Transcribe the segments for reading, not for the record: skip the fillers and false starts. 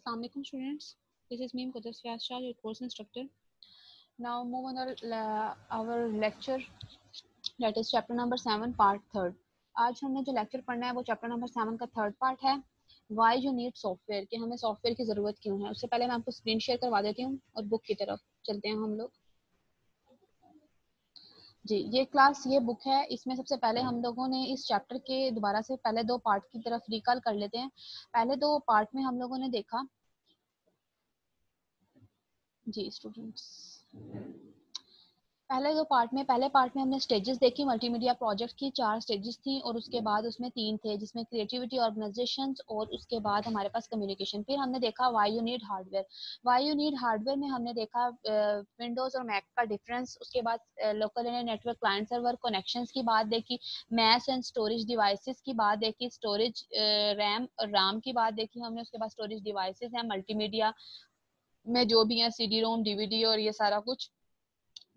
Assalamualaikum students. This is me Qudus Fiyaz Shah, your course instructor. Now move on our lecture, that is chapter number 7 part 3rd. आज हमने जो lecture पढ़ना है वो chapter number 7 का third part है, why you need software, कि हमें सॉफ्टवेयर की ज़रूरत क्यों है। उससे पहले मैं आपको स्क्रीन शेयर करवा देती हूँ और बुक की तरफ चलते हैं हम लोग। जी, ये क्लास ये बुक है। इसमें सबसे पहले हम लोगों ने इस चैप्टर के दोबारा से पहले दो पार्ट की तरफ रिकॉल कर लेते हैं। पहले दो पार्ट में हम लोगों ने देखा, जी स्टूडेंट्स, पहले पार्ट में हमने स्टेजेस देखी मल्टीमीडिया प्रोजेक्ट की। 4 स्टेजेस थी और उसके बाद उसमें 3 थे, जिसमें क्रिएटिविटी, ऑर्गेनाइजेशंस और उसके बाद हमारे पास कम्युनिकेशन। फिर हमने देखा why you need hardware. Why you need hardware में हमने देखा विंडोज और मैक का डिफरेंस। उसके बाद local network, client server, connections की बात देखी, मैस एंड स्टोरेज डिवाइसेस की बात देखी, स्टोरेज रैम और राम की बात देखी हमने। उसके बाद स्टोरेज डिवाइसेस हैं मल्टीमीडिया में जो भी हैं, CD रोम, DVD और ये सारा कुछ,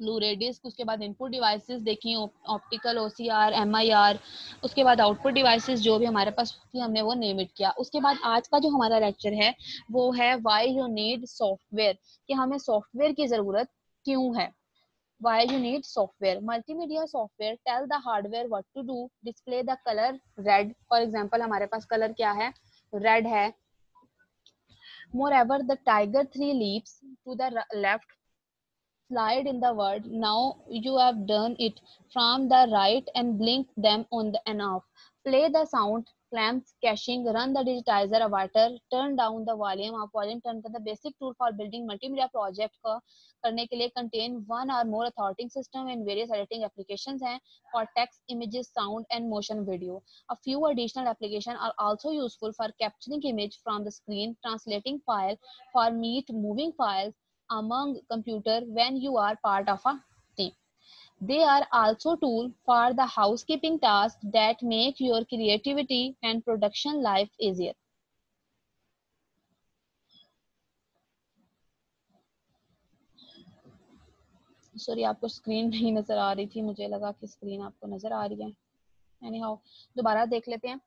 ब्लू रे डिस्क। उसके बाद इनपुट डिवाइसेस देखी, ऑप्टिकल, OCR, MIR। उसके बाद आउटपुट डिवाइसेस जो भी हमारे पास थी हमने वो नेम इट किया। उसके बाद आज का जो हमारा लेक्चर है वो है व्हाई यू नीड सॉफ्टवेयर, कि हमें सॉफ्टवेयर की ज़रूरत क्यों है। Why you need software, multimedia software tell the hardware what to do, display the colour red. For example हमारे पास कलर क्या है, रेड है। Moreover, the tiger 3 leaps to the left, slide in the word. Now you have done it from the right and blink them on and off. Play the sound, clamps, caching, run the digitizer avatar, turn down the volume of volume turn कर। The basic tool for building multimedia project को करने के लिए contain one or more authoritative system and various editing applications हैं for text, images, sound and motion video. A few additional applications are also useful for capturing image from the screen, translating file, for moving files among computer when you are part of a team. They are also tools for the housekeeping tasks that make your creativity and production life easier. Sorry, आपको screen नहीं नजर आ रही थी, मुझे लगा कि screen आपको नजर आ रही है। एनीहाउ दोबारा देख लेते हैं।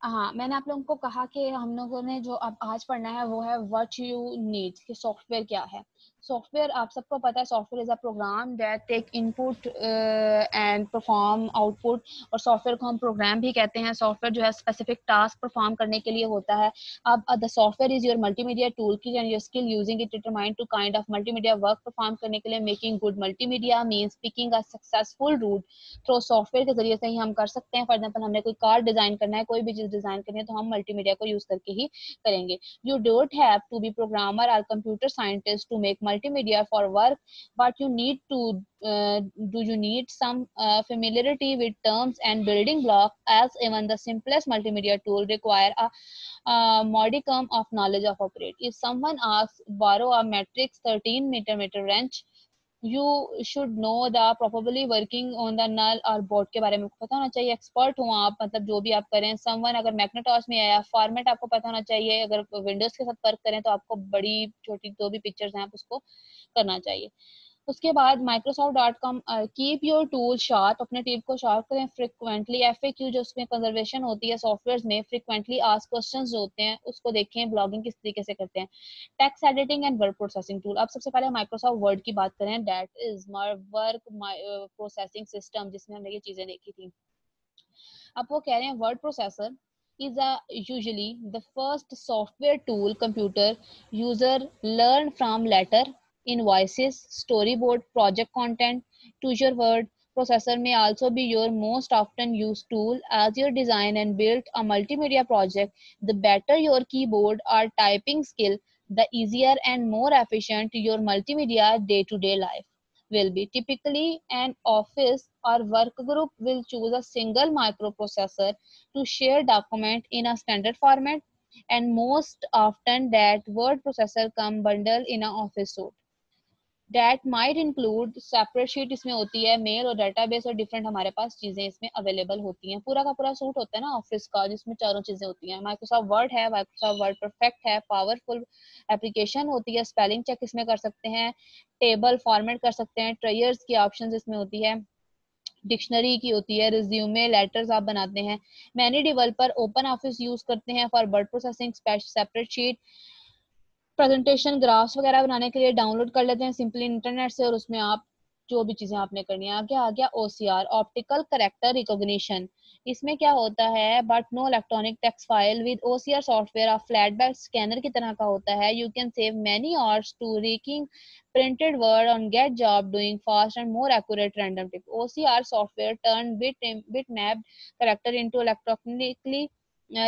हाँ, मैंने आप लोगों को कहा कि हम लोगों ने जो अब आज पढ़ना है वो है व्हाट यू नीड, कि सॉफ्टवेयर क्या है। सॉफ्टवेयर आप सबको पता है, software is a program that take input and perform output. और सॉफ्टवेयर को हम प्रोग्राम भी कहते हैं। सॉफ्टवेयर जो है स्पेसिफिक टास्क परफॉर्म करने के लिए होता है। अब the software is your multimedia tool kit and your skill using it determine to kind of multimedia work perform करने के लिए। Making good multimedia means picking a successful route through software के जरिए से ही हम कर सकते हैं। फॉर एग्जाम्पल हमने कोई कार डिजाइन करना है, कोई भी चीज डिजाइन करनी है तो हम मल्टीमीडिया को यूज करके ही करेंगे। You don't have to be programmer or computer scientist to make multimedia for work, but you need to do you need some familiarity with terms and building block, as even the simplest multimedia tool require a modicum of knowledge of operate. If someone asks borrow a matrix 13 meter wrench, you should know the probably working on the null और board के बारे में पता होना चाहिए। Expert हो आप, मतलब जो भी आप करें। समवन अगर मैग्नेटॉस में आया, फॉर्मेट आपको पता होना चाहिए। अगर विंडोज के साथ वर्क करें तो आपको बड़ी छोटी जो भी पिक्चर्स हैं आप उसको करना चाहिए। उसके बाद Microsoft.com, keep your tool sharp, अपने टीम को शार्प करें। फ्रिक्वेंटली FAQ जो उसमें कंजर्वेशन होती है सॉफ्टवेयर में, फ्रिक्वेंटली आस्क्ड क्वेश्चंस जो होते हैं उसको देखें। ब्लॉगिंग किस तरीके से करते हैं। Text editing and word processing tool. अब सबसे पहले माइक्रोसॉफ्ट वर्ड की बात करें, that is work processing system, जिसमें हमने ये चीजें देखी थी। अब वो कह रहे हैं word processor is usually the first software tool computer user learn from later in voices, storyboard, project content. To your word processor may also be your most often used tool as you design and build a multimedia project. The better your keyboard or typing skill, the easier and more efficient your multimedia day-to-day life will be. Typically, an office or work group will choose a single microprocessor to share document in a standard format, and most often that word processor come bundled in an office suite. That might include separate sheet, इसमें होती है mail और database और different हमारे पास चीजें इसमें available होती हैं। पूरा का पूरा सूट होता है ना ऑफिस का, जिसमें चारों चीजें होती हैं। माइक्रोसॉफ्ट वर्ड है, माइक्रोसॉफ्ट वर्ड परफेक्ट है, पावरफुल एप्लीकेशन होती है, स्पेलिंग चेक इसमें कर सकते हैं, टेबल फॉर्मेट कर सकते हैं, ट्रेयर्स की ऑप्शन इसमें होती है, डिक्शनरी की होती है, रिज्यूमे लेटर्स आप बनाते हैं। Many developer open office use करते हैं for word processing, separate sheet presentation graphs वगैरह बनाने के लिए डाउनलोड कर लेते हैं सिंपली इंटरनेट से, और उसमें आप जो भी चीजें आपने करनी है। आगे आ गया OCR, ऑप्टिकल कैरेक्टर रिकॉग्निशन। इसमें क्या होता है, but no electronic text file with OCR software of flatbed scanner की तरह का होता है। You can save many hours to rekeying printed word on get job doing fast and more accurate random tip. OCR software turn bitmap character into electronically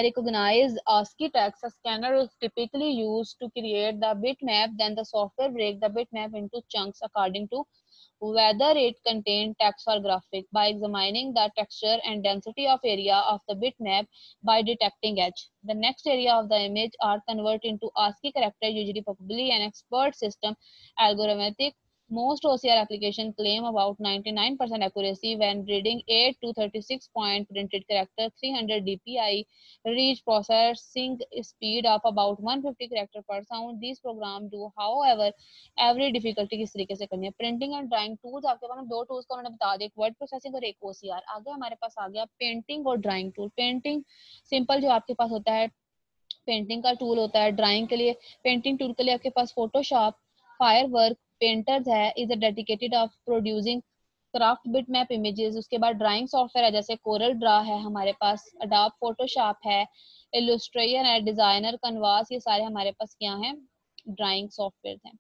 recognized ASCII text. A scanner is typically used to create the bitmap, then the software break the bitmap into chunks according to whether it contains text or graphic by examining the texture and density of area of the bitmap by detecting edge. The next area of the image are converted into ASCII character, usually probably an expert system algorithmic. Most OCR applications claim about 99% accuracy when reading 8 to 36 point printed character. 300 dpi reach processing speed of about 150 character per sound. These programs do, however, every difficulty किस तरीके से करनी है। Printing and drawing tools आपके पास दो tools का उन्होंने बता दिया, एक वर्ड प्रोसेसिंग और एक OCR। आगे हमारे पास आ गया पेंटिंग और ड्राइंग टूल। पेंटिंग सिंपल जो आपके पास होता है पेंटिंग का टूल होता है। ड्राइंग के लिए पेंटिंग टूल के लिए आपके पास फोटोशॉप, फायर वर्क पेंटर्स है, is a dedicated of producing craft bit map images. उसके बाद ड्राइंग सॉफ्टवेयर है जैसे कोरल ड्रा है हमारे पास, अडोब फोटोशॉप है, इलस्ट्रेटर है, डिजाइनर, कैनवास, ये सारे हमारे पास क्या हैं, ड्राइंग सॉफ्टवेयर हैं।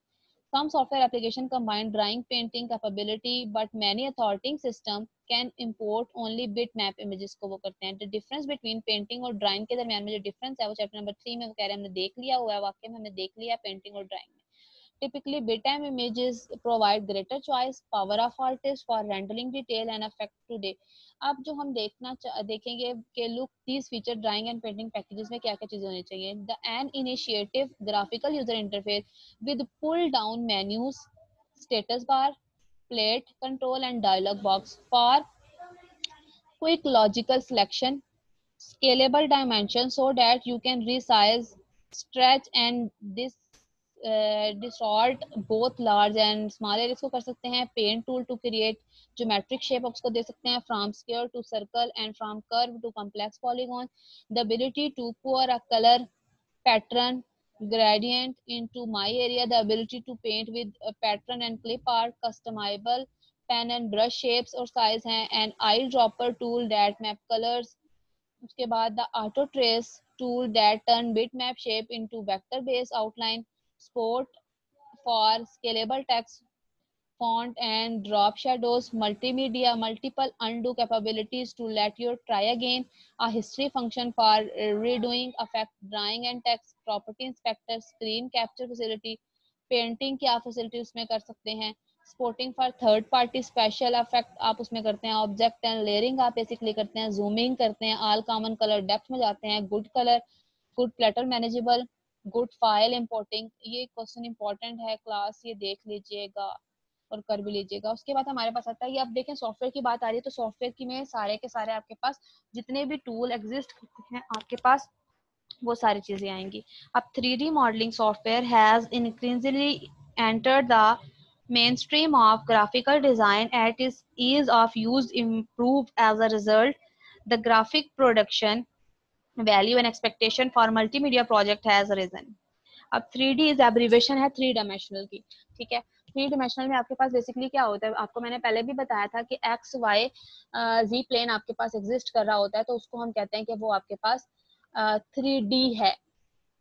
Some software application combine drawing painting capability, but many authoritative system can import only bitmap images को वो करते हैं। The difference between painting और drawing के दरमियान में जो difference है वो चैप्टर नंबर 3 में वो कह रहे हैं हमने देख लिया हुआ है, वाकई में हमने देख लिया पेंटिंग और ड्राइंग में। Typically, bitmap images provide greater choice, power of artist for rendering detail and effect today. अब जो हम देखेंगे कि look these feature drawing and painting packages में क्या क्या चीजें होनी चाहिए। The an initiative graphical user interface with pull down menus, status bar, plate control and dialog box for quick logical selection, scalable dimension so that you can resize, stretch and distort both large and small areas को कर सकते हैं। Paint tool to create geometric shape उसको दे सकते हैं, from square to circle and from curve to complex polygon. The ability to pour a color pattern gradient into my area, the ability to paint with a pattern and clip art, customizable pen and brush shapes और size हैं, and eyedropper tool that map colors। उसके बाद the auto trace tool that turn bitmap shape into vector based outline, support for scalable text, font and drop shadows, multimedia, multiple undo capabilities to let you try again, a history function for redoing effect drawing and text, property inspector, screen capture facility, painting की आप facility उसमें कर सकते हैं, sporting for third party special effect आप उसमें करते हैं, ऑब्जेक्ट एंड लेयरिंग आप बेसिकली करते हैं, जूमिंग करते हैं, ऑल कॉमन कलर डेप्थ में जाते हैं, good colour, good platter manageable, good file importing. ये क्वेश्चन इंपॉर्टेंट है क्लास, ये देख लीजिएगा और कर भी लीजिएगा। उसके बाद हमारे पास आता है, ये अब देखें सॉफ्टवेयर की बात आ रही है तो सॉफ्टवेयर की में सारे के सारे आपके पास जितने भी टूल एग्जिस्ट हैं आपके पास वो सारी चीजें आएंगी। अब 3D modelling software has increasingly entered the mainstream of graphical design at its ease of use improved as a result. The graphic production value and expectation for multimedia project has risen. अब 3D is abbreviation है 3 dimensional की, ठीक है। 3 dimensional में आपके पास basically क्या होता है, आपको मैंने पहले भी बताया था कि एक्स वाई जी प्लेन आपके पास एग्जिस्ट कर रहा होता है तो उसको हम कहते हैं कि वो आपके पास 3D है,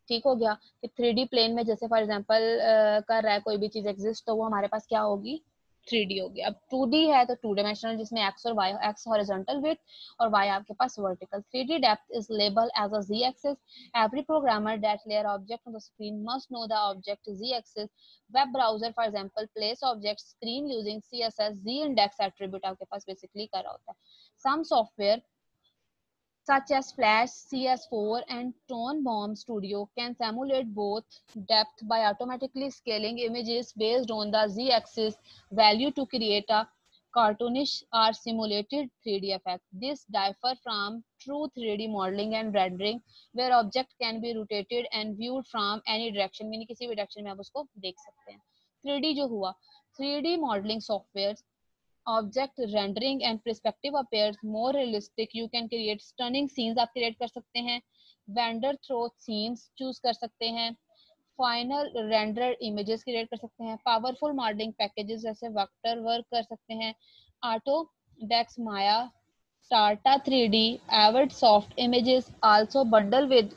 ठीक हो गया। कि 3D प्लेन में जैसे फॉर एग्जांपल कर रहा है कोई भी चीज एग्जिस्ट तो वो हमारे पास क्या होगी, 3D होगी। अब 2D है तो 2 डायमेंशनल जिसमें एक्स और वाई, एक्स हॉरिजॉन्टल विड्थ और वाई आपके पास vertical. 3D depth is label as a z axis. Every programmer that layer object on the screen must know the object z axis. Web browser for example place object screen using CSS z index attribute आपके पास basically कर रहा होता है। Some software such as Flash, CS4 and Tone Bomb Studio can simulate both depth by automatically scaling images based on the z-axis value to create a cartoonish or simulated 3D effect. This differs from true 3D modeling and rendering, where object can be rotated and viewed from any direction, यानी किसी भी direction में आप उसको देख सकते हैं। 3D जो हुआ, 3D modeling software object rendering and perspective appears more realistic. You can create stunning scenes आप क्रिएट कर सकते हैं, वेंडर थ्रो सीन्स चूज कर सकते हैं, फाइनल रेंडर इमेजेस क्रिएट कर सकते हैं, पावरफुल मॉडलिंग पैकेजेस जैसे वेक्टर वर्क कर सकते हैं, Autodesk, Maya, Tata 3D, Avid soft images also bundle with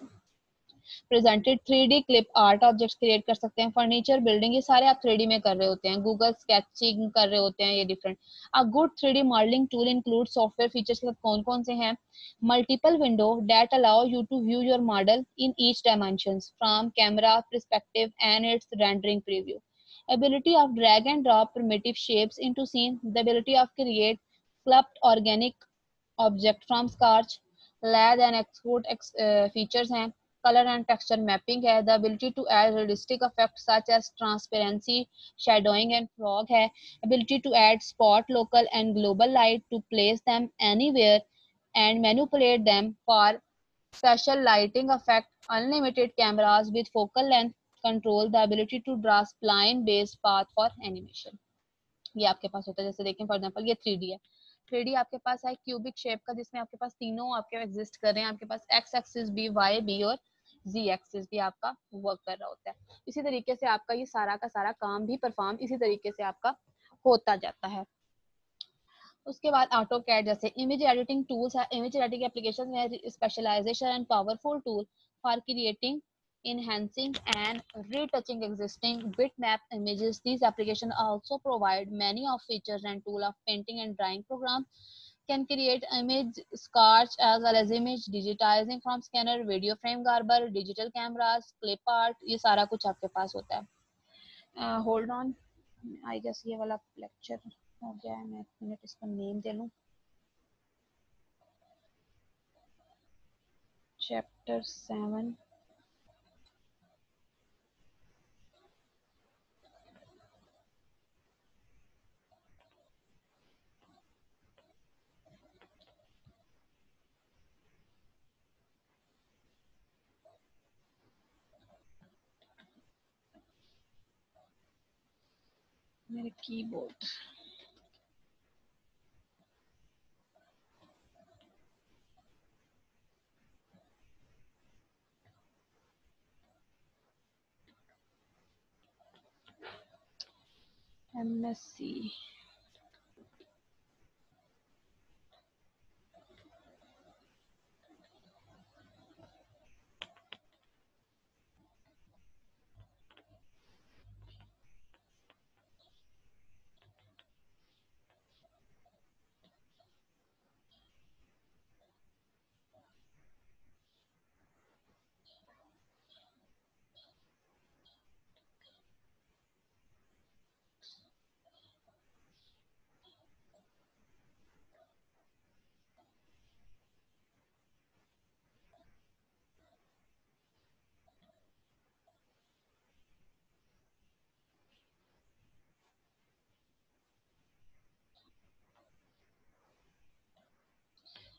presented 3D clip art objects create कर सकते हैं, फर्नीचर, बिल्डिंग, ये सारे आप 3D में कर रहे होते हैं, गूगल स्केचिंग कर रहे होते हैं, ये different. A good 3D modelling tool include software features के साथ कौन कौन से हैं? Multiple window that allow you to view your model in each dimensions from camera perspective and its rendering preview, ability of drag and drop primitive shapes into scene, the ability of create sculpt organic object from scratch, lathe and export features हैं, color and texture mapping है, the ability to add realistic effects such as transparency, shadowing and fog है, ability to add spot, local and global light to place them anywhere and manipulate them for special lighting effect, unlimited cameras with focal length control, the ability to draw spline based path for animation। ये आपके पास होता है, जैसे देखें for example ये 3D है, 3D आपके पास है क्यूबिक शेप का, जिसमें आपके पास तीनों आपके एग्जिस्ट कर रहे हैं, आपके पास एक्स एक्सिस भी, वाई भी और जी एक्सिस भी आपका वर्क कर रहा होता है। इसी तरीके से आपका ये सारा का सारा काम भी परफॉर्म इसी तरीके से आपका होता जाता है। उसके बाद ऑटो कैड जैसे इमेज एडिटिंग टूल्स है, इमेज एडिटिंग एप्लीकेशन में specialisation and powerful tool for creating, enhancing and retouching existing bitmap images. These applications also provide many of features and tool of painting and drawing program, can create image sketch as well as image digitizing from scanner, video frame garber, digital cameras, clip art, ये सारा कुछ आपके पास होता है। Hold on, I guess ये वाला lecture हो गया है, मैं एक मिनट इसका नेम दे लूँ। चैप्टर 7 मेरे keyboard MSc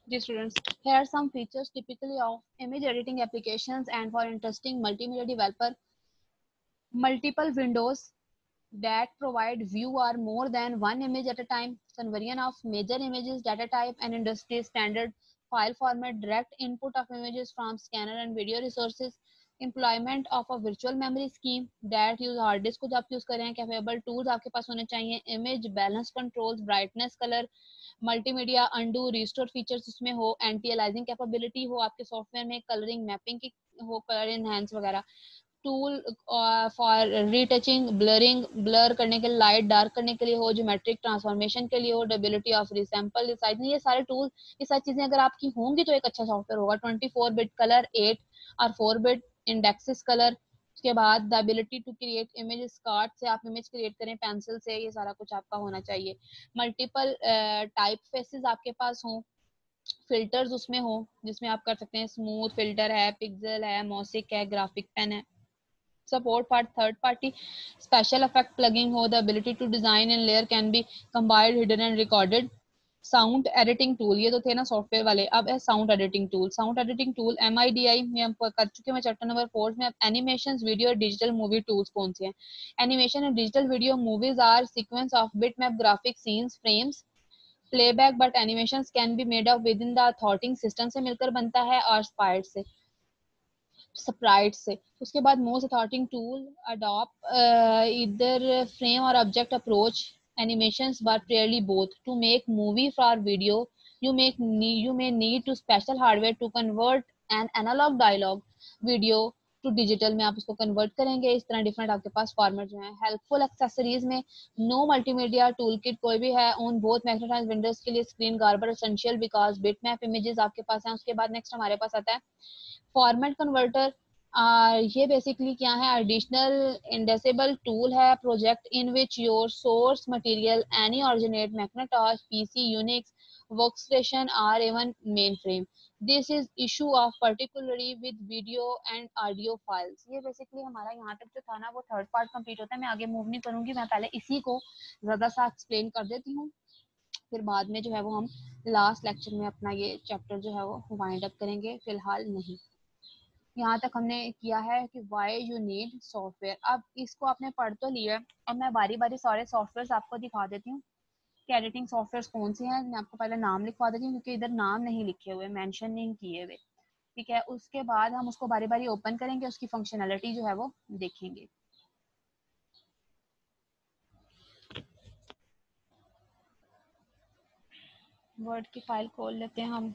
Dear students, here are some features typically of image editing applications and for interesting multimedia developer. Multiple windows that provide view or more than one image at a time, conversion of major images, data type and industry standard file format, direct input of images from scanner and video resources, employment of a virtual memory scheme that use hard disk को आप use करें, capable tools आपके पास होने चाहिए, image balance controls, brightness, color, multimedia undo restore features उसमें हो, anti अलाइजिंग capability हो आपके सॉफ्टवेयर में, कलरिंग मैपिंग की हो, कलर इनहेंस वगैरह, tool for retouching, blurring, blur करने के लिए, लाइट डार्क करने के लिए हो, ज्योमेट्रिक ट्रांसफॉर्मेशन के लिए हो, एबिलिटी ऑफ रिसैंपल रिसाइजलिंग, ये सारे टूल, ये सारी चीजें अगर आपकी होंगी तो एक अच्छा सॉफ्टवेयर होगा। 24 बिट कलर, 8 और 4 बिट इंडेक्सिस कलर, उसके बाद the ability to create image स्कार्ट से आप इमेज क्रिएट करें पेंसिल से, ये सारा कुछ आपका होना चाहिए। मल्टीपल टाइप फेसेस आपके पास हों, फिल्टर्स उसमें हो जिसमें आप कर सकते हैं, स्मूथ फिल्टर है, पिक्सल है, मॉसिक है, ग्राफिक पेन है, support for third party special effect plugging हो, the ability to design and layer can be combined, hidden and recorded, sound editing tool, ये तो थे ना सॉफ्टवेयर वाले, अब है sound editing tool. Sound editing tool MIDI में हम कर चुके हैं चैप्टर नंबर 4 में। अब animation, video, digital movie tools कौन से हैं? Animation and digital video movies are sequence of bitmap graphic scenes frames, playback but animations can be made up within the authoring system से मिलकर बनता है और स्पायर्ड से। स्प्राइट से। उसके बाद मोस्ट अथॉरिटिंग टूल अडॉप्ट इधर फ्रेम और object approach animations but rarely both. To make movie for video you may need to special hardware to convert an analog dialogue video टू डिजिटल में आप उसको कन्वर्ट करेंगे। इस तरह डिफरेंट आपके पास फॉर्मेट जो है। हेल्पफुल एक्सेसरीज में नो मल्टीमीडिया टूल किट कोई भी है ऑन बोथ मैग्नेटाइज विंडोज के लिए screen Garber essential because bit map images आपके पास हैं। उसके बाद नेक्स्ट हमारे पास आता है फॉर्मेट कन्वर्टर। ये बेसिकली क्या है, एडिशनल इंडेसेबल टूल है project in which your source material any originate Macintosh PC Unix workstation or even mainframe. This is issue of particularly with video and audio files. ये basically हमारा यहाँ तक जो था ना वो थर्ड पार्ट कंप्लीट होता है। मैं आगे मूव नहीं करूंगी, मैं पहले इसी को ज्यादा सा एक्सप्लेन कर देती हूँ, फिर बाद में जो है वो हम लास्ट लेक्चर में अपना ये चैप्टर जो है वो वाइंड अप करेंगे, फिलहाल नहीं। यहाँ तक हमने किया है कि वाई यू नीड सॉफ्टवेयर। अब इसको आपने पढ़ तो लिया, अब मैं बारी बारी सारे सॉफ्टवेयर आपको दिखा देती हूँ कि एडिटिंग सॉफ्टवेयर कौन से हैं। मैं आपको पहले नाम लिखवा देती हूँ क्योंकि इधर नाम नहीं लिखे हुए, मेंशन नहीं किए हुए, ठीक है। उसके बाद हम उसको बारी बारी ओपन करेंगे, उसकी फंक्शनैलिटी जो है वो देखेंगे। वर्ड की फाइल खोल लेते हैं हम।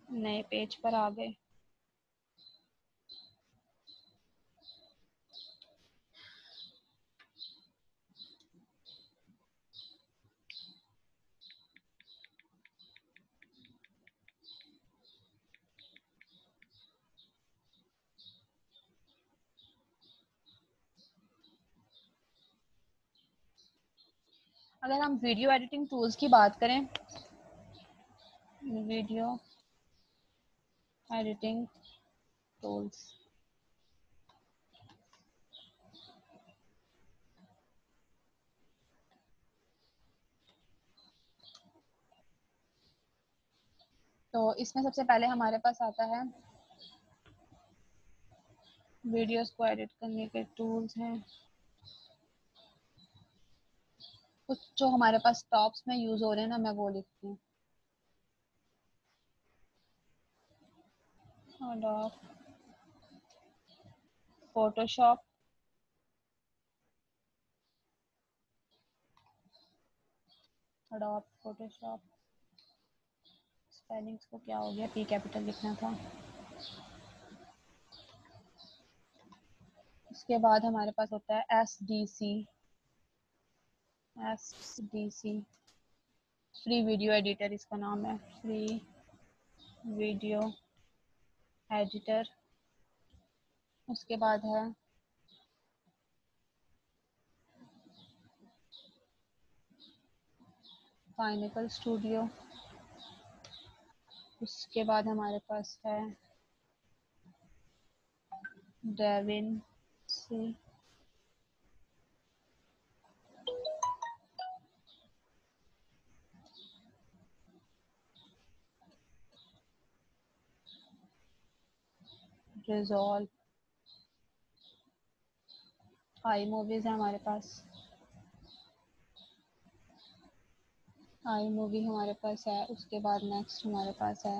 नए पेज पर आ गए। अगर हम वीडियो एडिटिंग टूल्स की बात करें, वीडियो एडिटिंग टूल्स, तो इसमें सबसे पहले हमारे पास आता है वीडियोस को एडिट करने के टूल्स हैं। कुछ जो हमारे पास टॉप्स में यूज हो रहे हैं ना, मैं वो लिखती हूँ। फोटोशॉप, अडोब फोटोशॉप, स्पेलिंग्स को क्या हो गया, पी कैपिटल लिखना था। उसके बाद हमारे पास होता है S D C, free video editor इसका नाम है, फ्री वीडियो एडिटर। उसके बाद है फाइनल स्टूडियो। उसके बाद हमारे पास है डेविंसी, रिजॉल्व, आई मूवीज है हमारे पास, आई मूवी हमारे पास है। उसके बाद नेक्स्ट हमारे पास है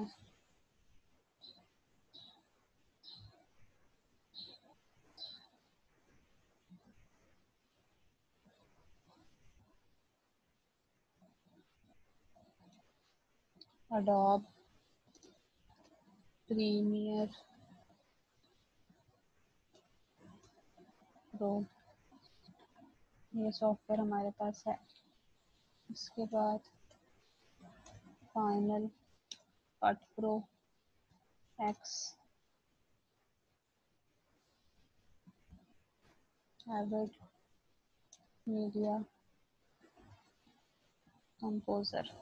अडोब प्रीमियर प्रो, ये सॉफ्टवेयर हमारे पास है। उसके बाद final cut pro x, Avid media composer.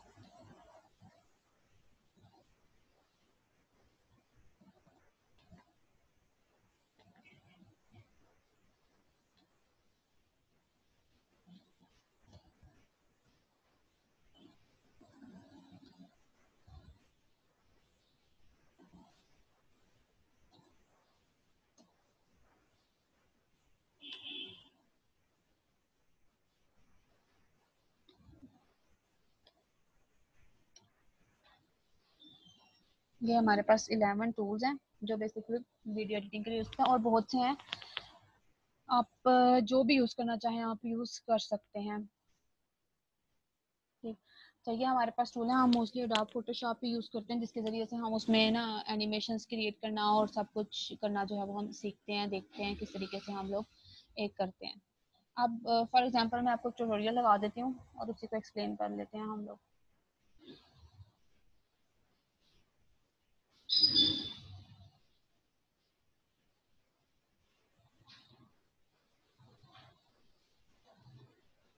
ये हमारे पास 11 टूल्स हैं जो बेसिकली वीडियो एडिटिंग के लिए यूज हैं, और बहुत से हैं। आप जो भी यूज करना चाहें आप यूज कर सकते हैं। ठीक, तो ये हमारे पास टूल है। हम मोस्टली अडोब फोटोशॉप ही यूज करते हैं, जिसके जरिए से हम उसमें ना एनिमेशंस क्रिएट करना और सब कुछ करना जो है वो हम सीखते हैं, देखते हैं किस तरीके से हम लोग एक करते हैं। अब फॉर एग्जांपल मैं आपको ट्यूटोरियल लगा देती हूँ और उसी को एक्सप्लेन कर लेते हैं हम लोग।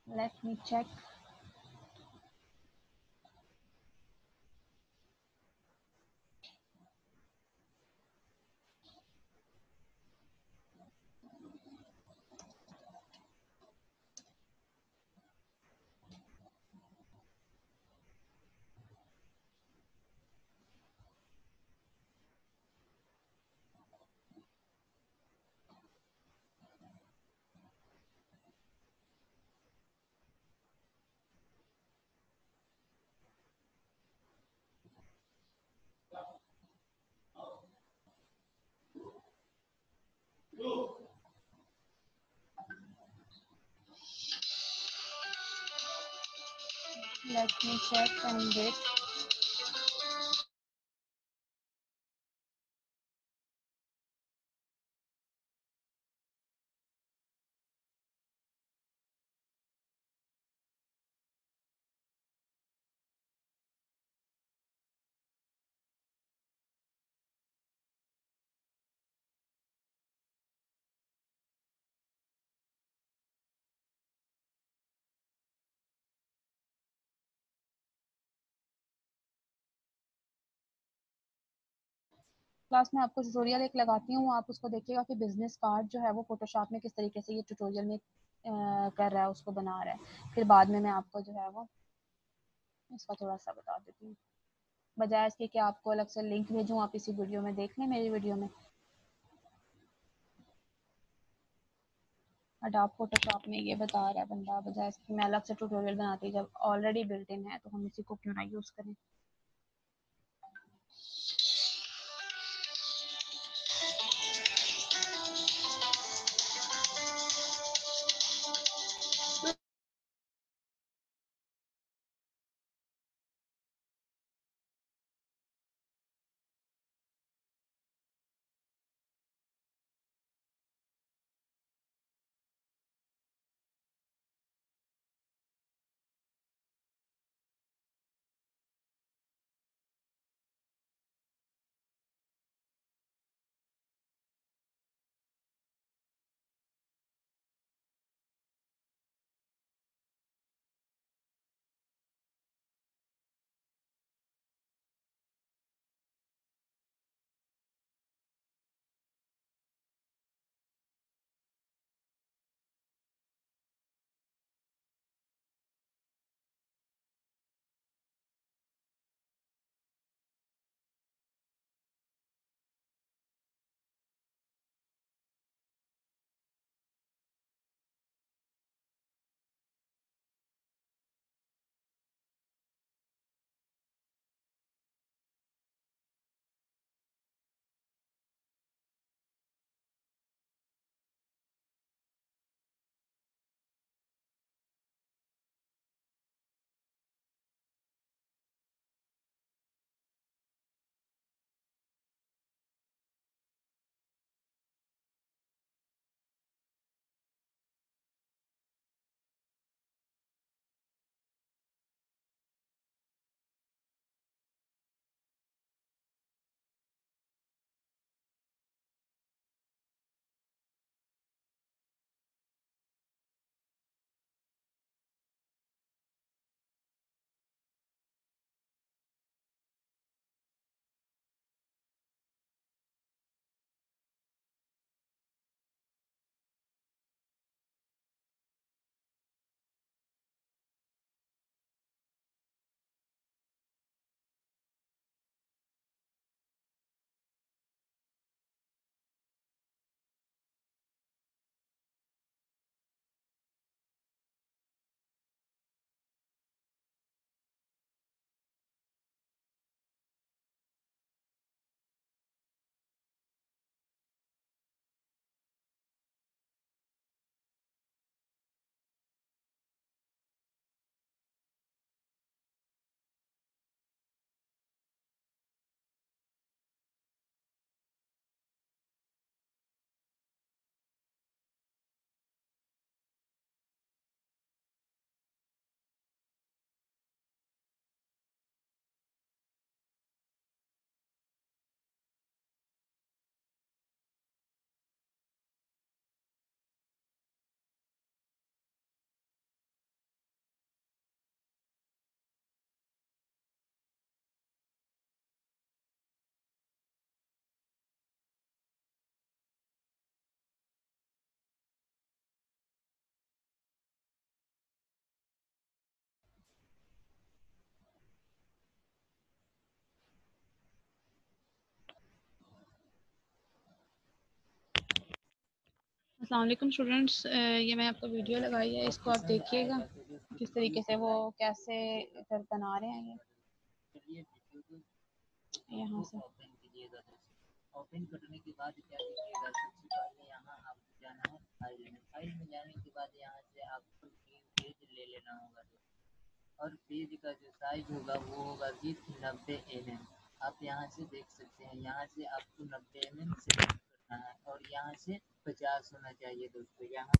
Let me check. Let me check and wait. Class में आपको ट्यूटोरियल एक लगाती हूँ, आप उसको देखिएगा कि बिजनेस कार्ड जो है वो फोटोशॉप में किस तरीके से ये ट्यूटोरियल में कर रहा है, उसको बना रहा है। फिर बाद में मैं आपको जो है वो इसका थोड़ा सा बता देती हूँ, बजाय इसके कि आपको अलग से लिंक भेजूँ आप इसी वीडियो में देख लें मेरी वीडियो में। अडोब फोटोशॉप में ये बता रहा है बंदा, बजाय इसके मैं अलग से ट्यूटोरियल बनाती, जब ऑलरेडी बिल्ट इन है तो हम इसी को क्यों ना यूज़ करें। अस्सलाम वालेकुम स्टूडेंट्स, ये मैं आपको वीडियो लगाई है, इसको आप देखिएगा किस तरीके से वो कैसे इधर बना रहे हैं। ये यहाँ से ओपन कीजिएगा। ओपन करने के बाद क्या कीजिएगा, सबसे पहले यहाँ आपको जाना है फाइल में। फाइल में जाने के बाद यहाँ से आपको न्यू पेज ले लेना होगा और पेज का जो साइज होगा वो होगा 90 mm। आप यहाँ से देख सकते हैं, यहाँ से आपको 90 mm सेलेक्ट करना है और यहाँ से 50 होना चाहिए दोस्तों। यहाँ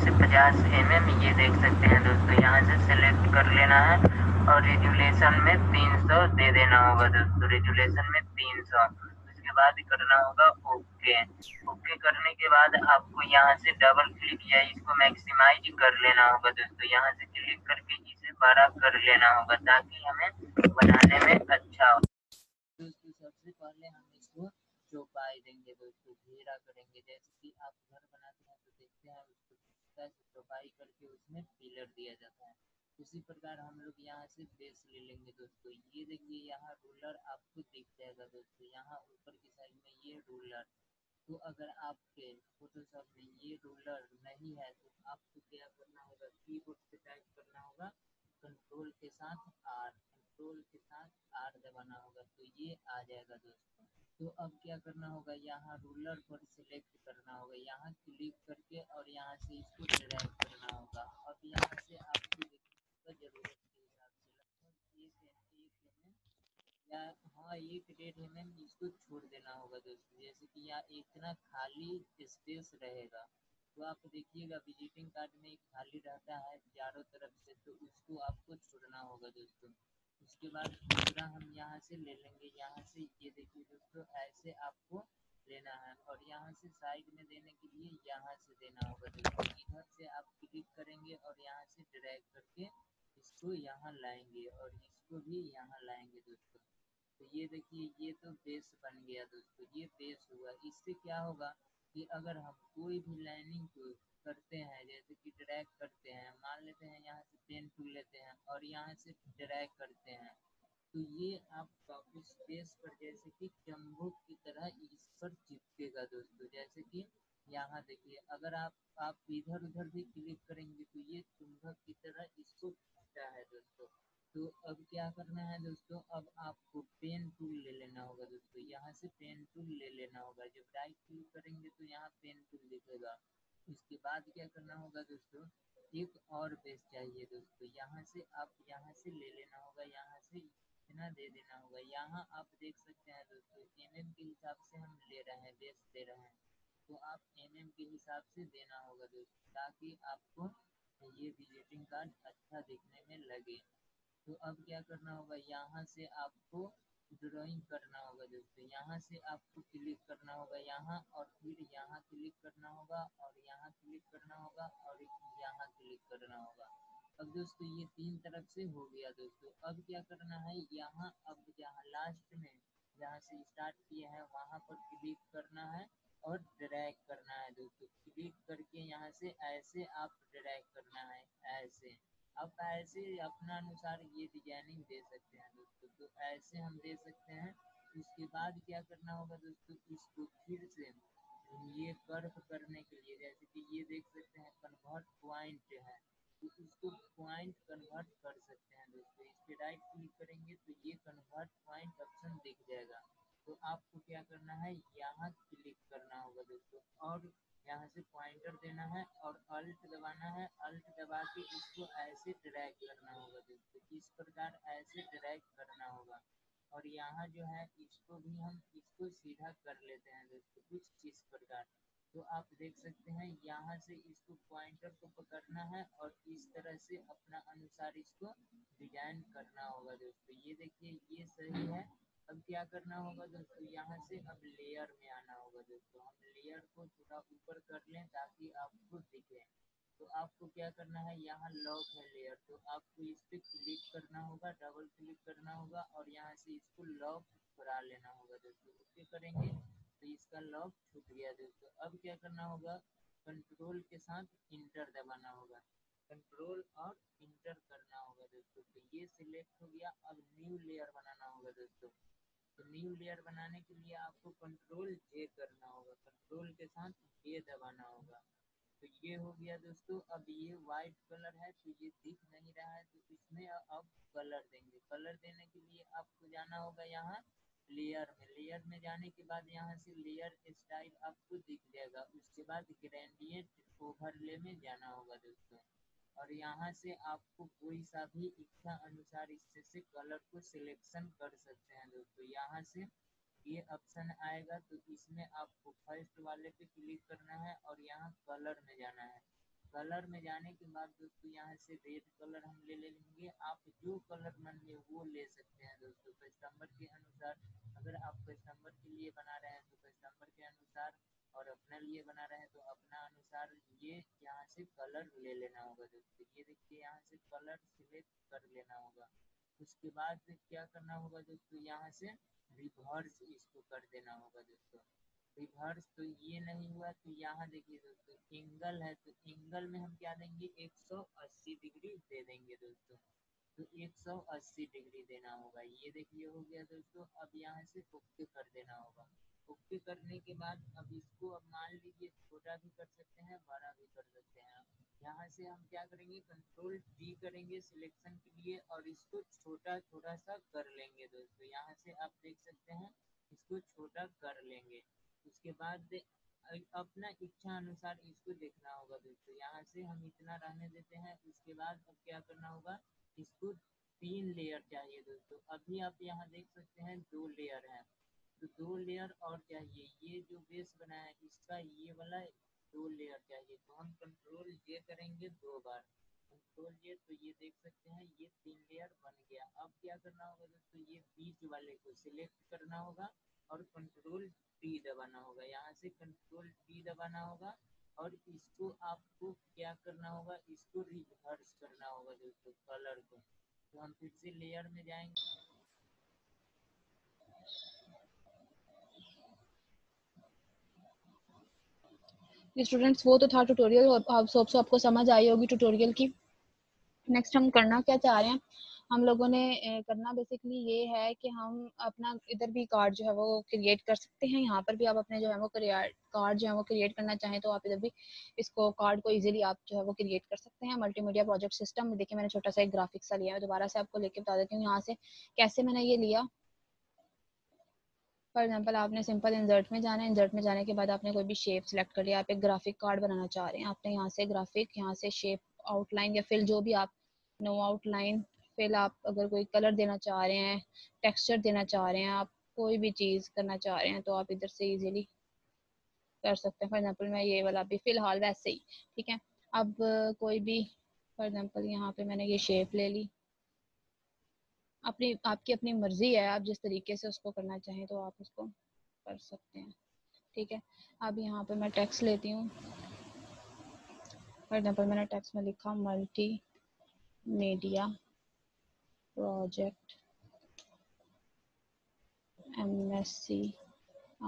से 50 mm ये देख सकते हैं दोस्तों, यहाँ से सेलेक्ट कर लेना है और रेजुलेशन में 300 दे देना होगा दोस्तों। रेजुलेशन में 300, उसके बाद करना होगा ओके। ओके करने के बाद आपको यहाँ से डबल क्लिक या इसको मैक्सिमाइज कर लेना होगा दोस्तों। यहाँ से क्लिक करके इसे बड़ा कर लेना होगा ताकि हमें बनाने में अच्छा हो दोस्तों। सबसे पहले हम इसको चौपाई देंगे दोस्तों, घेरा करेंगे। जैसे कि आप घर बनाते हैं तो देखते हैं उसको चौपाई करके उसमें पिलर दिया जाता है, उसी प्रकार हम लोग यहाँ से बेस ले लेंगे दोस्तों। ये देखिए यहाँ रूलर आपको दिख जाएगा दोस्तों, यहाँ ऊपर की साइड में ये रूलर। तो अगर आपके फोटोशॉप में ये रूलर नहीं है तो आपको क्या करना होगा, कीबोर्ड से टाइप करना होगा कंट्रोल के साथ आर, कंट्रोल के साथ आर दबाना होगा तो ये आ जाएगा दोस्तों। तो अब क्या करना होगा, यहाँ रूलर पर सिलेक्ट करना होगा, यहाँ क्लिक करके और यहाँ से इसको ड्रैग करना होगा। अब यहाँ से आपको जरूरत के हिसाब से लगभग या हाँ 1-1.5 mm इसको छोड़ देना होगा दोस्तों। जैसे कि यहाँ इतना खाली स्पेस रहेगा तो आप देखिएगा विजिटिंग कार्ड में एक खाली रहता है चारों तरफ से, तो उसको आपको छोड़ना होगा दोस्तों। उसके बाद दूसरा हम यहाँ से ले लेंगे, यहाँ से ये देखिए दोस्तों ऐसे आपको लेना है और यहाँ से साइड में देने के लिए यहाँ से देना होगा दोस्तों। इधर से आप क्लिक करेंगे और यहाँ से ड्रैग करके इसको यहाँ लाएंगे और इसको भी यहाँ लाएंगे दोस्तों। तो ये देखिए ये तो बेस बन गया दोस्तों, ये बेस हुआ। इससे क्या होगा कि अगर हम कोई भी लाइनिंग को करते हैं, जैसे कि ड्रैग करते हैं, मान लेते हैं यहाँ से पेन टूल लेते हैं और यहाँ से ड्रैग करते हैं, तो ये आपका उस बेस पर जैसे कि चुंबक की तरह इस पर चिपकेगा दोस्तों। जैसे कि यहाँ देखिए अगर आप इधर उधर भी क्लिक करेंगे तो ये चुंबक की तरह इसको खींचता है दोस्तों। तो अब क्या करना है दोस्तों, अब आपको पेन टूल ले लेना होगा दोस्तों, यहाँ से पेन टूल ले लेना होगा। जब राइट क्लिक करेंगे तो यहाँ पेन टूल दिखेगा। उसके बाद क्या करना होगा दोस्तों, एक और बेस चाहिए दोस्तों, यहाँ से आप यहाँ से ले लेना होगा, यहाँ से इतना दे देना होगा। यहाँ आप देख सकते हैं दोस्तों mm के हिसाब से हम ले रहे हैं, बेस दे रहे हैं, तो आप mm के हिसाब से देना होगा दोस्तों ताकि आपको ये विजिटिंग कार्ड अच्छा दिखने में लगे। तो अब क्या करना होगा, यहाँ से आपको ड्राइंग करना होगा दोस्तों, यहाँ से आपको क्लिक करना होगा यहाँ और फिर यहाँ क्लिक करना होगा और यहाँ क्लिक करना होगा और यहाँ क्लिक करना होगा। अब दोस्तों ये 3 तरफ से हो गया दोस्तों। अब क्या करना है, यहाँ अब जहाँ लास्ट में जहाँ से स्टार्ट किए हैं वहाँ पर क्लिक करना है और ड्रैग करना है दोस्तों। क्लिक करके यहाँ से ऐसे आप ड्रैग करना है ऐसे। आप ऐसे अपना अनुसार ये डिजाइनिंग दे सकते हैं दोस्तों, तो ऐसे हम दे सकते हैं। उसके बाद क्या करना होगा दोस्तों, इसको फिर से ये कर्व करने के लिए, जैसे कि ये देख सकते हैं कन्वर्ट पॉइंट है, तो इसको पॉइंट कन्वर्ट कर सकते हैं दोस्तों। इस पे राइट क्लिक करेंगे तो ये कन्वर्ट पॉइंट ऑप्शन दिख जाएगा। तो आपको क्या करना है, यहाँ क्लिक करना होगा दोस्तों और यहाँ से पॉइंटर देना है और अल्ट दबाना है। अल्ट दबा के इसको ऐसे ड्रैग करना होगा दोस्तों, इस प्रकार ऐसे ड्रैग करना होगा। और यहाँ जो है इसको भी हम इसको सीधा कर लेते हैं दोस्तों कुछ इस प्रकार। तो आप देख सकते हैं यहाँ से इसको पॉइंटर को पकड़ना है और इस तरह से अपना अनुसार इसको डिजाइन करना होगा दोस्तों। ये देखिए ये सही है। अब क्या करना होगा दोस्तों, यहाँ से अब लेयर में आना होगा दोस्तों। हम लेयर को थोड़ा ऊपर कर लें ताकि आपको दिखे। तो आपको क्या करना है, यहाँ लॉक है लेयर, तो आपको इस पे क्लिक करना होगा, डबल क्लिक करना होगा और यहाँ से इसको लॉक करा लेना होगा दोस्तों। ओके करेंगे तो इसका लॉक छूट गया दोस्तों। अब क्या करना होगा, कंट्रोल के साथ इंटर दबाना होगा, कंट्रोल और इंटर करना होगा दोस्तों। तो ये सिलेक्ट हो गया। अब न्यू लेयर बनाना होगा दोस्तों। तो न्यू लेयर बनाने के लिए आपको कंट्रोल जे करना होगा, कंट्रोल के साथ जे दबाना होगा। तो ये हो गया दोस्तों। अब ये वाइट कलर है तो ये दिख नहीं रहा है, तो इसमें अब कलर देंगे। कलर देने के लिए आपको जाना होगा यहाँ लेयर में। लेयर में जाने के बाद यहाँ से लेयर स्टाइल आपको दिख जाएगा। उसके बाद ग्रेडियंट ओवरले में जाना होगा दोस्तों, और यहाँ से आपको कोई सा भी इच्छा अनुसार इससे से कलर को सिलेक्शन कर सकते हैं दोस्तों। यहाँ से ये ऑप्शन आएगा तो इसमें आपको फर्स्ट वाले पे क्लिक करना है और यहाँ कलर में जाना है। कलर में जाने के बाद दोस्तों यहाँ से रेड कलर हम ले लेंगे। आप जो कलर मन ले वो ले सकते हैं दोस्तों, कस्टमर के अनुसार। अगर आप कस्टमर के लिए बना रहे हैं तो कस्टमर के अनुसार, और अपने लिए बना रहे हैं तो अपना अनुसार ये यहाँ से कलर ले लेना होगा दोस्तों। ये देखिए यहाँ से कलर सिलेक्ट कर लेना होगा। उसके बाद क्या करना होगा दोस्तों, यहाँ से रिवर्स इसको कर देना होगा दोस्तों। रिवर्स तो ये नहीं हुआ तो यहाँ देखिए दोस्तों एंगल है, तो एंगल में हम क्या देंगे 180 डिग्री दे देंगे दोस्तों। तो 180 डिग्री देना होगा। ये देखिए हो गया दोस्तों। अब यहाँ से ओके कर देना होगा। ओके करने के बाद अब इसको अब मान लीजिए छोटा भी कर सकते हैं, बड़ा भी कर सकते हैं। यहाँ से हम क्या करेंगे कंट्रोल डी करेंगे सिलेक्शन के लिए और इसको छोटा थोड़ा सा कर लेंगे दोस्तों। यहाँ से आप देख सकते हैं इसको छोटा कर लेंगे। उसके बाद अपना इच्छा अनुसार इसको देखना होगा दोस्तों। यहाँ से हम इतना रहने देते हैं। उसके बाद अब क्या करना होगा, इसको 3 लेयर चाहिए दोस्तों। अभी आप यहाँ देख सकते हैं 2 लेयर है, तो 2 लेयर और चाहिए। ये जो बेस बना है इसका ये वाला 2 लेयर चाहिए। तो हम कंट्रोल जे करेंगे 2 बार, कंट्रोल जे, तो ये देख सकते हैं ये 3 लेयर बन गया। अब क्या करना होगा दोस्तों, ये बीच वाले को सिलेक्ट करना होगा और कंट्रोल टी दबाना होगा। यहाँ से कंट्रोल टी दबाना होगा और इसको आपको क्या करना होगा, इसको रिवर्स करना होगा दोस्तों कलर को। तो हम फिर से लेयर में जाएंगे। स्टूडेंट्स वो तो था ट्यूटोरियल, और आप सो आपको समझ आई होगी ट्यूटोरियल की। नेक्स्ट हम करना क्या चाह रहे हैं, हम लोगों ने करना बेसिकली ये है कि हम अपना इधर भी कार्ड जो है वो क्रिएट कर सकते हैं। यहाँ पर भी आप अपने जो है वो कार्ड जो है वो क्रिएट करना चाहें तो आप इधर भी इसको कार्ड को इजीली आप जो है वो क्रिएट कर सकते हैं। मल्टीमीडिया प्रोजेक्ट सिस्टम देखिए मैंने छोटा सा एक ग्राफिक्स सा लिया है, दोबारा से आपको लेके बता देती हूँ यहाँ से कैसे मैंने ये लिया। फॉर एग्जाम्पल आपने सिंपल इंसर्ट में जाना है, इंसर्ट में जाने के बाद आपने कोई भी शेप सेलेक्ट कर लिया, आप एक ग्राफिक कार्ड बनाना चाह रहे हैं, आपने यहाँ से ग्राफिक, यहाँ से शेप आउटलाइन या फिल जो भी आप नो आउटलाइन फिल, आप अगर कोई कलर देना चाह रहे हैं, टेक्सचर देना चाह रहे हैं, आप कोई भी चीज़ करना चाह रहे हैं तो आप इधर से इजीली कर सकते हैं। फॉर एग्जाम्पल मैं ये वाला भी फिलहाल वैसे ही ठीक है। अब कोई भी फॉर एग्जाम्पल यहाँ पे मैंने ये शेप ले ली, अपनी आपकी अपनी मर्जी है, आप जिस तरीके से उसको करना चाहें तो आप उसको कर सकते हैं। ठीक है, अब यहाँ पे मैं टेक्स्ट लेती हूँ। फॉर एग्जाम्पल मैंने टेक्स्ट में लिखा multi media project MSc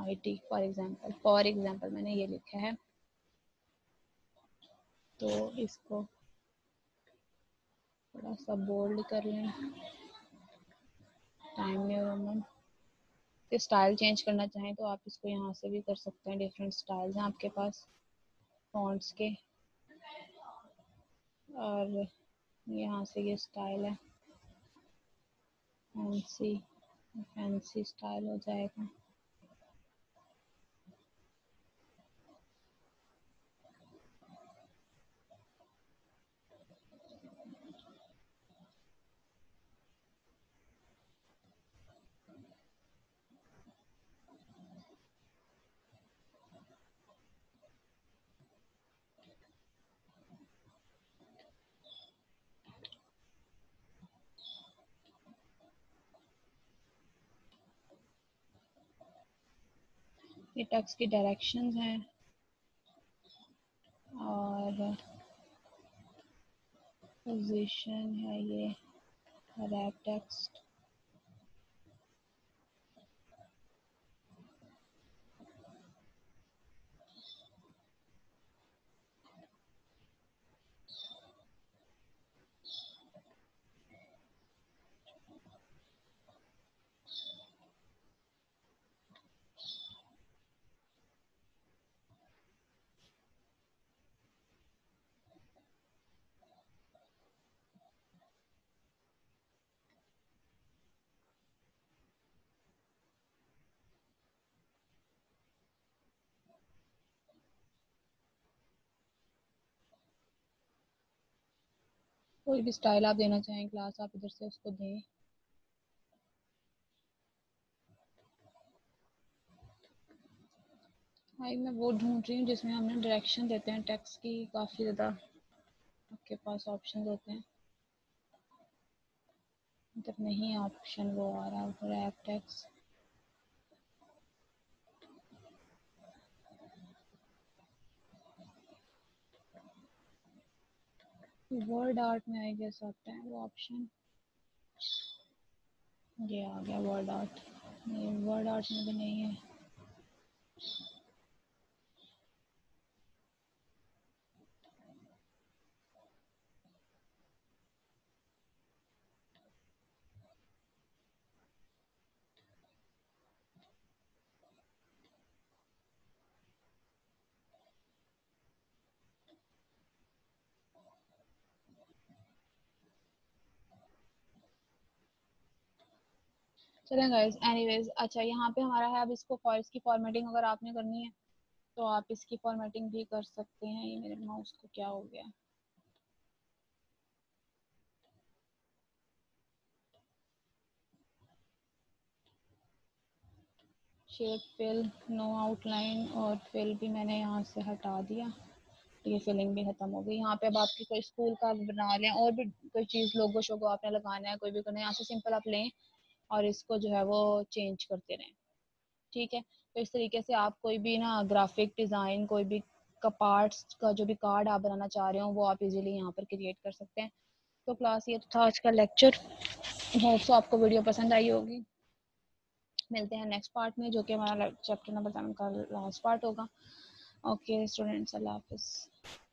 IT for example मैंने ये लिखा है, तो इसको थोड़ा सा बोल्ड कर लें। Time new Roman style change करना चाहें तो आप इसको यहाँ से भी कर सकते हैं। डिफरेंट स्टाइल्स हैं आपके पास फॉन्ट्स के, और यहाँ से ये स्टाइल है फैंसी, फैंसी स्टाइल हो जाएगा। ये टेक्स्ट की डायरेक्शंस हैं और पोजीशन है, ये रैप टेक्स्ट, कोई भी स्टाइल आप देना चाहें क्लास, आप इधर से उसको दें। भाई मैं वो ढूंढ रही हूँ जिसमें हमने डायरेक्शन देते हैं टेक्स्ट की, काफ़ी ज़्यादा आपके पास ऑप्शन होते हैं। मतलब नहीं ऑप्शन वो आ रहा रैप टेक्स्ट। वर्ड आर्ट में आई गेस आता है वो ऑप्शन। ये आ गया वर्ड आर्ट। ये वर्ड आर्ट में भी नहीं है। चलें गाइस, एनीवेज अच्छा यहाँ पे हमारा है, अब इसको इसकी फॉर्मेटिंग अगर आपने करनी है तो आप इसकी फॉर्मेटिंग भी कर सकते हैं। ये मेरे माउस को क्या हो गया। शेप फिल, नो आउटलाइन, और फिल भी मैंने यहाँ से हटा दिया। ये फिलिंग भी खत्म हो गई। यहाँ पे अब आपकी कोई स्कूल का बना लें, और भी कोई चीज़ लोगो शोगो आपने लगाना है, कोई भी करना है, यहाँ से सिंपल आप लें और इसको जो है वो चेंज करते रहें। ठीक है, तो इस तरीके से आप कोई भी ना ग्राफिक डिज़ाइन, कोई भी का पार्ट्स का जो भी कार्ड आप बनाना चाह रहे हो वो आप इजीली यहाँ पर क्रिएट कर सकते हैं। तो क्लास ये तो था आज का लेक्चर। होप सो आपको वीडियो पसंद आई होगी। मिलते हैं नेक्स्ट पार्ट में, जो कि हमारा चैप्टर नंबर 7 का लास्ट पार्ट होगा। ओके स्टूडेंट्स, अल्लाह हाफिज़।